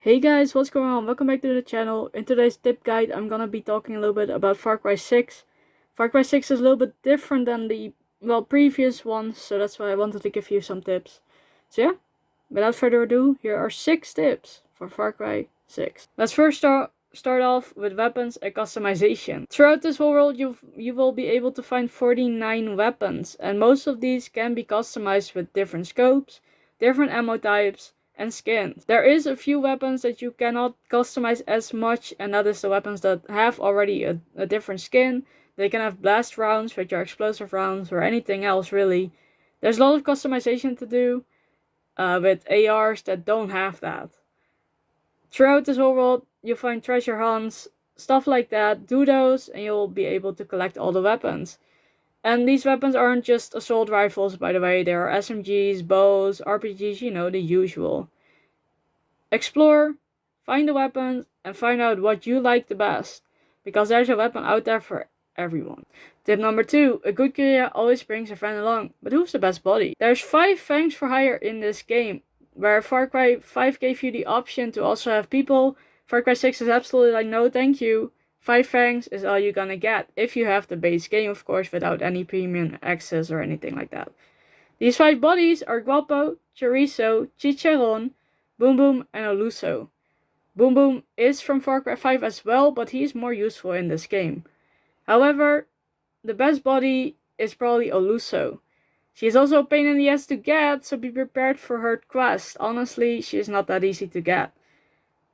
Hey guys, what's going on? Welcome back to the channel. In today's tip guide, I'm gonna be talking a little bit about Far Cry 6. Far Cry 6 is a little bit different than the, previous ones, so that's why I wanted to give you some tips. So yeah, without further ado, here are 6 tips for Far Cry 6. Let's first start off with weapons and customization. Throughout this whole world, you will be able to find 49 weapons, and most of these can be customized with different scopes, different ammo types, and skins. There is a few weapons that you cannot customize as much, and that is the weapons that have already a different skin. They can have blast rounds, which are explosive rounds, or anything else really. There's a lot of customization to do with ARs that don't have that. Throughout this whole world, you'll find treasure hunts, stuff like that. Do those, and you'll be able to collect all the weapons. And these weapons aren't just assault rifles, by the way. There are SMGs, bows, RPGs, the usual. Explore, find the weapons, and find out what you like the best, because there's a weapon out there for everyone. Tip number 2, a good guerrilla always brings a friend along, but who's the best buddy? There's 5 fangs for hire in this game, where Far Cry 5 gave you the option to also have people. Far Cry 6 is absolutely like, no thank you. 5 fangs is all you're gonna get, if you have the base game of course, without any premium access or anything like that. These 5 buddies are Guapo, Chorizo, Chicharron, Boom Boom, and Oluso. Boom Boom is from Far Cry 5 as well, but he's more useful in this game. However, the best body is probably Oluso. She is also a pain in the ass to get, so be prepared for her quest. Honestly, she is not that easy to get.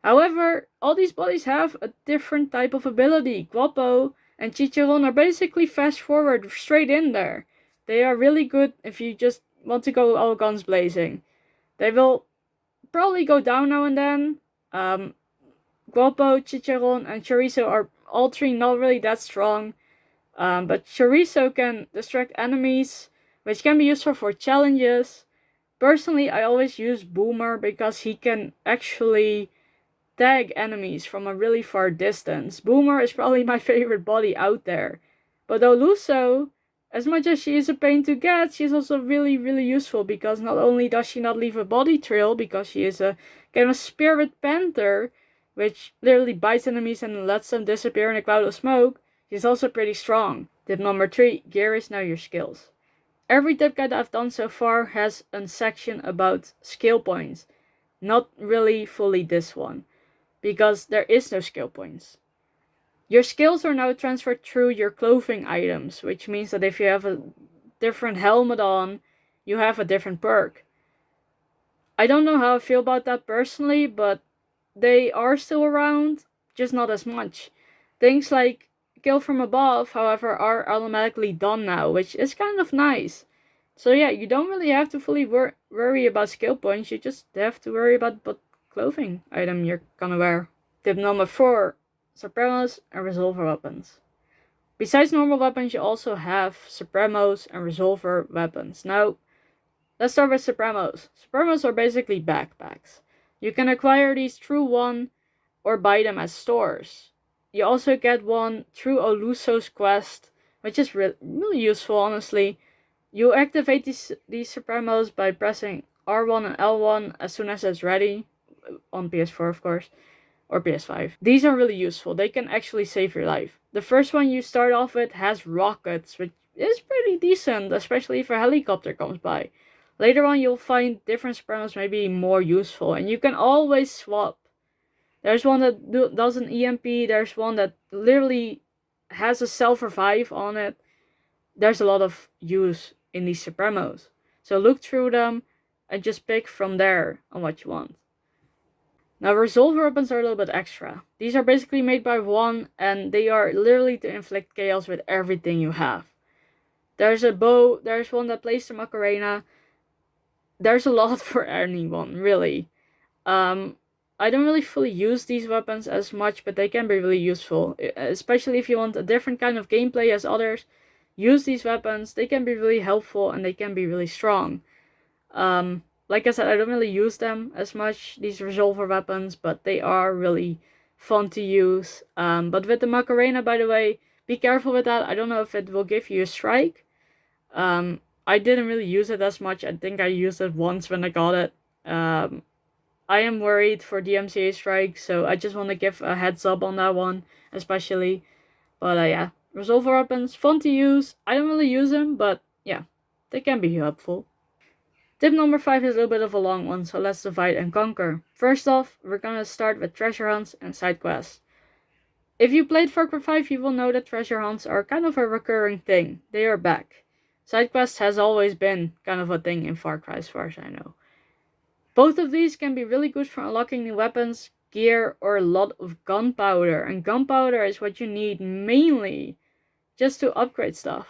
However, all these bodies have a different type of ability. Guapo and Chicharron are basically fast forward straight in there. They are really good if you just want to go all guns blazing. They will probably go down now and then. Guapo, Chicharron, and Chorizo are all 3 not really that strong. But Chorizo can distract enemies, which can be useful for challenges. Personally, I always use Boomer because he can actually tag enemies from a really far distance. Boomer is probably my favorite body out there. But Oluso, as much as she is a pain to get, she's also really, really useful, because not only does she not leave a body trail, because she is a kind of spirit panther, which literally bites enemies and lets them disappear in a cloud of smoke, she's also pretty strong. Tip number 3, gear is now your skills. Every tip guide I've done so far has a section about skill points. Not really fully this one, because there is no skill points. Your skills are now transferred through your clothing items, which means that if you have a different helmet on, you have a different perk. I don't know how I feel about that personally, but they are still around, just not as much. Things like kill from above, however, are automatically done now, which is kind of nice. So yeah, you don't really have to fully worry about skill points, you just have to worry about what clothing item you're gonna wear. Tip number 4, Supremos and Resolver weapons. Besides normal weapons, you also have Supremos and Resolver weapons. Now, let's start with Supremos. Supremos are basically backpacks. You can acquire these through one or buy them at stores. You also get one through Oluso's quest, which is really useful, honestly. You activate these Supremos by pressing R1 and L1 as soon as it's ready, on PS4 of course, or PS5. These are really useful, they can actually save your life. The first one you start off with has rockets, which is pretty decent, especially if a helicopter comes by. Later on you'll find different Supremos may be more useful, and you can always swap. There's one that does an EMP, there's one that literally has a self-revive on it. There's a lot of use in these Supremos. So look through them and just pick from there on what you want. Now Resolver weapons are a little bit extra. These are basically made by one, and they are literally to inflict chaos with everything you have. There's a bow, there's one that plays the Macarena. There's a lot for anyone, really. I don't really fully use these weapons as much, but they can be really useful. Especially if you want a different kind of gameplay as others. Use these weapons, they can be really helpful and they can be really strong. Like I said, I don't really use them as much, these Resolver weapons, but they are really fun to use. But with the Macarena, by the way, be careful with that. I don't know if it will give you a strike. I didn't really use it as much. I think I used it once when I got it. I am worried for DMCA strike, so I just want to give a heads up on that one, especially. But yeah, resolver weapons, fun to use. I don't really use them, but yeah, they can be helpful. Tip number 5 is a little bit of a long one, so let's divide and conquer. First off, we're gonna start with treasure hunts and side quests. If you played Far Cry 5, you will know that treasure hunts are kind of a recurring thing. They are back. Side quests has always been kind of a thing in Far Cry as far as I know. Both of these can be really good for unlocking new weapons, gear, or a lot of gunpowder. And gunpowder is what you need mainly just to upgrade stuff.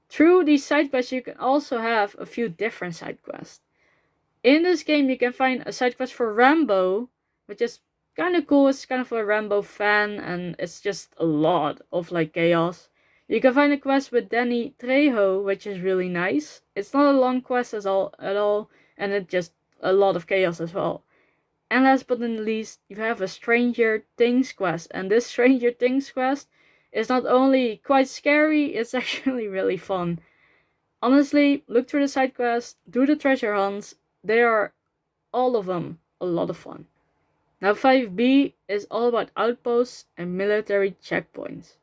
Through these side quests, you can also have a few different side quests. In this game, you can find a side quest for Rambo, which is kind of cool. It's kind of a Rambo fan, and it's just a lot of like chaos. You can find a quest with Danny Trejo, which is really nice. It's not a long quest at all, and it just a lot of chaos as well. And last but not least, you have a Stranger Things quest, and this Stranger Things quest is not only quite scary, it's actually really fun. Honestly, look through the side quests, do the treasure hunts. They are all of them a lot of fun. Now 5B is all about outposts and military checkpoints.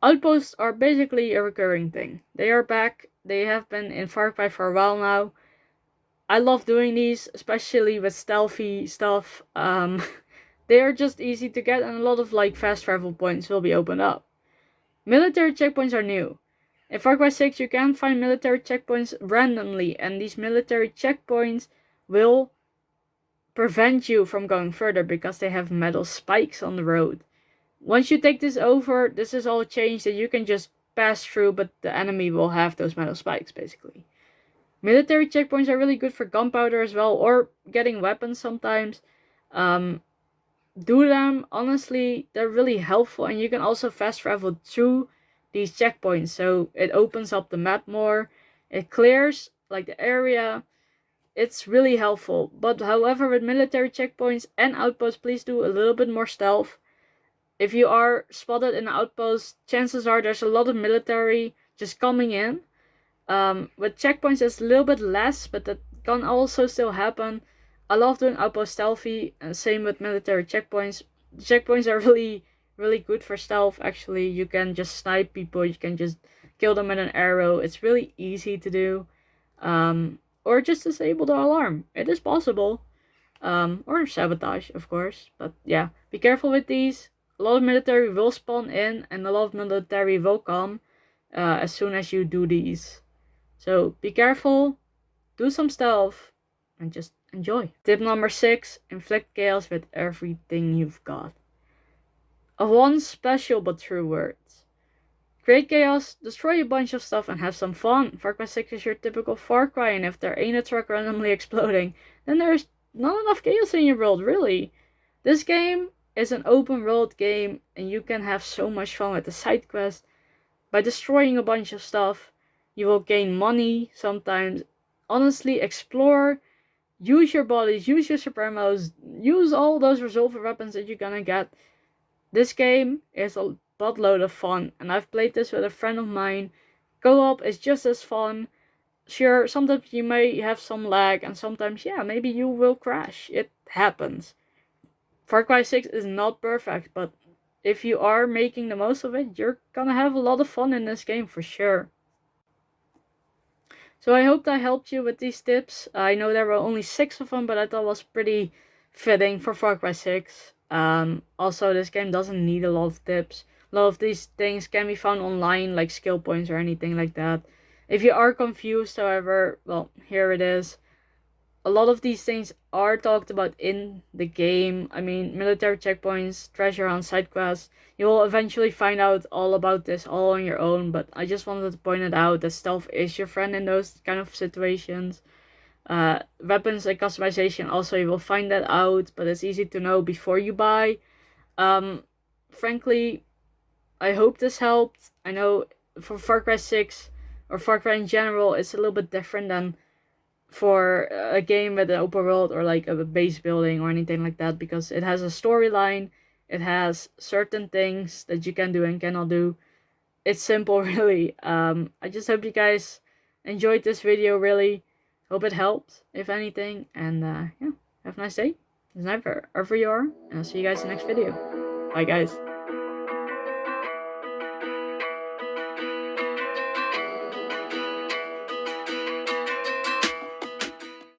Outposts are basically a recurring thing. They are back. They have been in Far Cry for a while now. I love doing these, especially with stealthy stuff. They are just easy to get, and a lot of like fast travel points will be opened up. Military checkpoints are new. In Far Cry 6, you can find military checkpoints randomly, and these military checkpoints will prevent you from going further because they have metal spikes on the road. Once you take this over, this is all changed that you can just pass through, but the enemy will have those metal spikes basically. Military checkpoints are really good for gunpowder as well, or getting weapons sometimes. Um, do them, honestly, they're really helpful, and you can also fast travel through these checkpoints, so it opens up the map more, it clears like the area. It's really helpful. But however, with military checkpoints and outposts, please do a little bit more stealth. If you are spotted in an outpost, chances are there's a lot of military just coming in. With checkpoints, it's a little bit less, but that can also still happen. I love doing outpost stealthy, and same with military checkpoints. Checkpoints are really, really good for stealth. Actually, you can just snipe people. You can just kill them with an arrow. It's really easy to do. Or just disable the alarm. It is possible. Or sabotage, of course. But yeah, be careful with these. A lot of military will spawn in, and a lot of military will come as soon as you do these. So be careful, do some stealth, and just enjoy. Tip number 6, inflict chaos with everything you've got. Of one special but true words. Create chaos, destroy a bunch of stuff, and have some fun. Far Cry 6 is your typical Far Cry, and if there ain't a truck randomly exploding, then there's not enough chaos in your world, really. This game is an open world game, and you can have so much fun with the side quest. By destroying a bunch of stuff, you will gain money sometimes. Honestly, explore, use your bodies, use your supremos, use all those resolver weapons that you're gonna get. This game is a buttload of fun, and I've played this with a friend of mine. Co-op is just as fun. Sure, sometimes you may have some lag, and sometimes, yeah, maybe you will crash. It happens. Far Cry 6 is not perfect, but if you are making the most of it, you're gonna have a lot of fun in this game for sure. So I hope that helped you with these tips. I know there were only 6 of them, but I thought it was pretty fitting for Far Cry 6. Also, this game doesn't need a lot of tips. A lot of these things can be found online, like skill points or anything like that. If you are confused, however, well, here it is. A lot of these things are talked about in the game. I mean, military checkpoints, treasure on side quests. You will eventually find out all about this all on your own, but I just wanted to point it out that stealth is your friend in those kind of situations. Weapons and customization, also you will find that out, but it's easy to know before you buy. Frankly, I hope this helped. I know for Far Cry 6 or Far Cry in general, it's a little bit different than for a game with an open world or like a base building or anything like that, because it has a storyline, it has certain things that you can do and cannot do. It's simple really. I just hope you guys enjoyed this video, really hope it helped if anything, and yeah, Have a nice day, nice night wherever you are, and I'll see you guys in the next video. Bye guys.